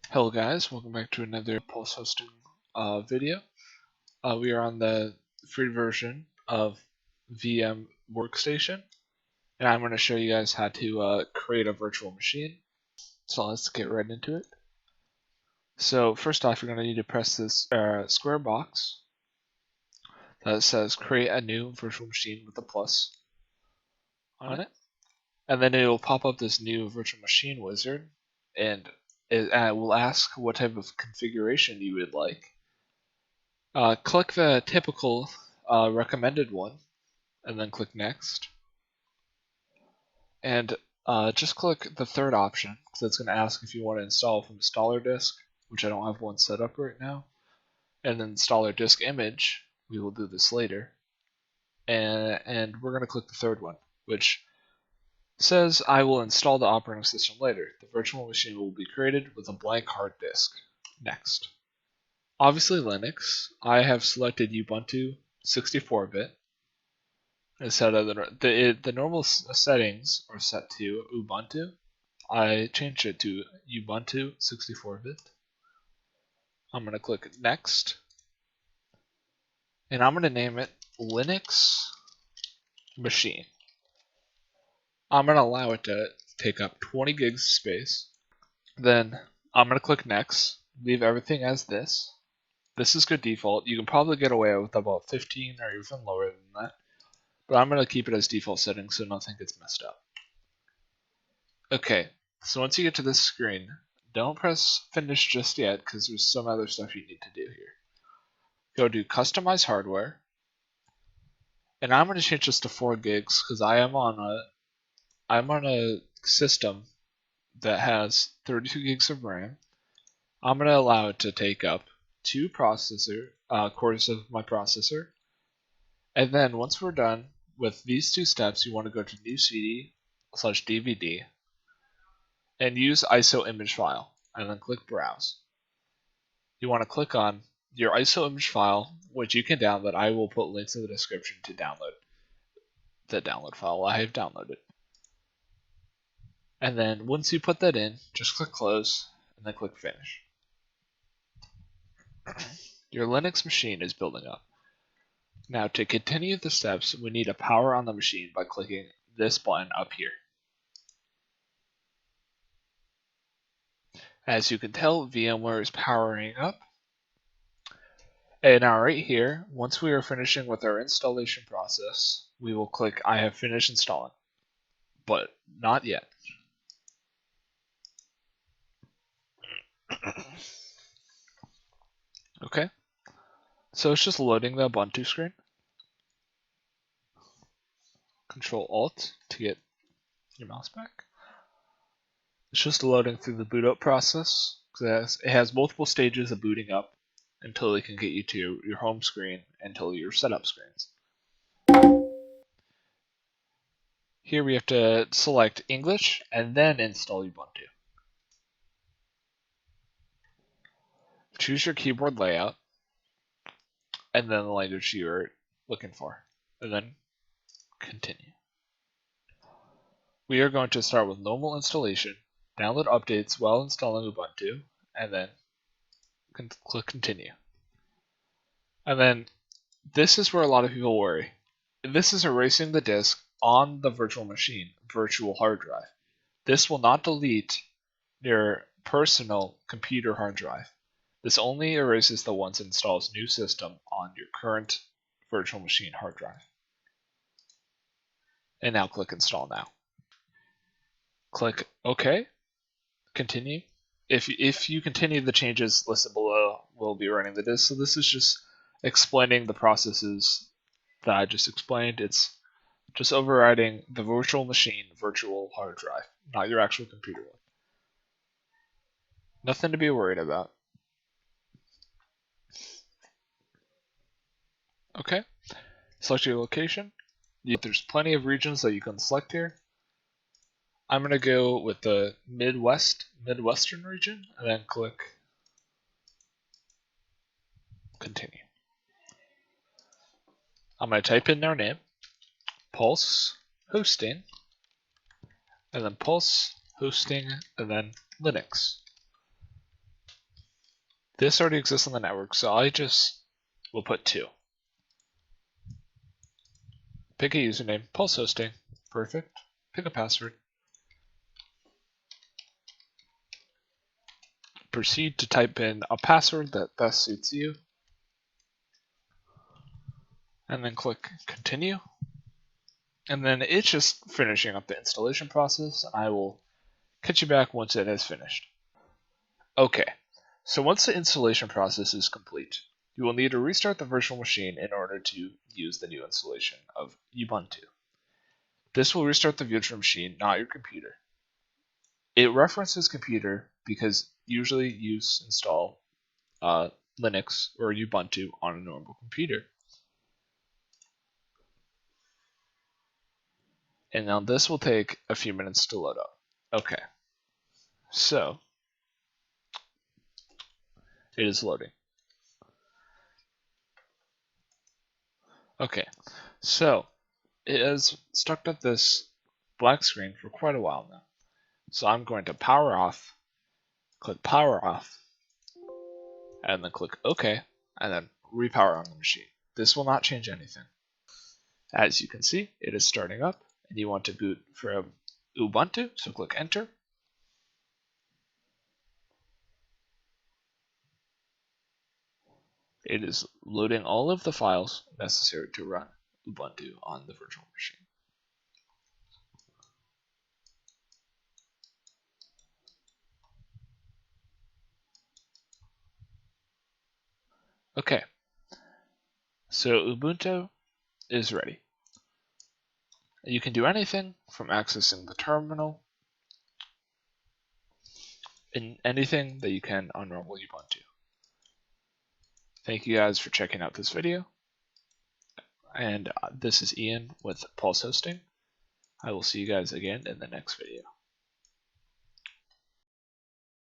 Hello guys, welcome back to another Pulse hosting video. We are on the free version of VM Workstation, and I'm going to show you guys how to create a virtual machine. So let's get right into it. So first off, you're going to need to press this square box that says create a new virtual machine with a plus on it. And then it will pop up this new virtual machine wizard, and it will ask what type of configuration you would like. Click the typical recommended one, and then click Next. And just click the third option, because it's going to ask if you want to install from installer disk, which I don't have one set up right now. And then installer disk image, we will do this later. And we're going to click the third one, which says I will install the operating system later. The virtual machine will be created with a blank hard disk. Next. Obviously Linux. I have selected Ubuntu 64-bit. Instead of the normal settings are set to Ubuntu. I changed it to Ubuntu 64-bit. I'm going to click Next. And I'm going to name it Linux Machine. I'm going to allow it to take up 20 gigs of space. Then I'm going to click Next. Leave everything as this. This is good default. You can probably get away with about 15 or even lower than that. But I'm going to keep it as default settings so nothing gets messed up. Okay, so once you get to this screen, don't press finish just yet because there's some other stuff you need to do here. Go to customize hardware, and I'm going to change this to 4 gigs because I'm on a system that has 32 gigs of RAM. I'm going to allow it to take up 2 cores of my processor, and then once we're done with these 2 steps, you want to go to new CD/DVD and use ISO image file, and then click browse. You want to click on your ISO image file, which you can download. I will put links in the description to download the download file I have downloaded. And then once you put that in, just click close and then click finish. Your Linux machine is building up. Now to continue the steps, we need to power on the machine by clicking this button up here. As you can tell, VMware is powering up. And now right here, once we are finishing with our installation process, we will click I have finished installing. But not yet. Okay, so it's just loading the Ubuntu screen. Control-Alt to get your mouse back. It's just loading through the boot up process. It has multiple stages of booting up until it can get you to your home screen until your setup screens. Here we have to select English and then install Ubuntu. Choose your keyboard layout and then the language you're looking for, and then continue. We are going to start with normal installation, download updates while installing Ubuntu, and then click continue. And then this is where a lot of people worry. This is erasing the disk on the virtual machine, virtual hard drive. This will not delete your personal computer hard drive. This only erases the ones that installs new system on your current virtual machine hard drive. And now click install now. Click OK, continue. If you continue, the changes listed below will be running the disk. So this is just explaining the processes that I just explained. It's just overriding the virtual machine virtual hard drive, not your actual computer one. Nothing to be worried about. Okay, select your location. There's plenty of regions that you can select here. I'm going to go with the Midwestern region, and then click continue. I'm going to type in their name, Pulse Hosting, and then Pulse Hosting, and then Linux. This already exists on the network, so I just will put 2. Pick a username, Pulse Hosting, perfect. Pick a password. Proceed to type in a password that best suits you. And then click continue. And then it's just finishing up the installation process, and I will catch you back once it has finished. Okay, so once the installation process is complete, you will need to restart the virtual machine in order to use the new installation of Ubuntu. This will restart the virtual machine, not your computer. It references computer because usually you install Linux or Ubuntu on a normal computer. And now this will take a few minutes to load up. Okay, so it is loading. Okay, so it has stuck at this black screen for quite a while now. So I'm going to power off, click power off, and then click OK, and then repower on the machine. This will not change anything. As you can see, it is starting up, and you want to boot from Ubuntu, so click enter. It is loading all of the files necessary to run Ubuntu on the virtual machine. Okay, so Ubuntu is ready. You can do anything from accessing the terminal and anything that you can on normal Ubuntu. Thank you guys for checking out this video. And this is Ian with Pulse Hosting. I will see you guys again in the next video.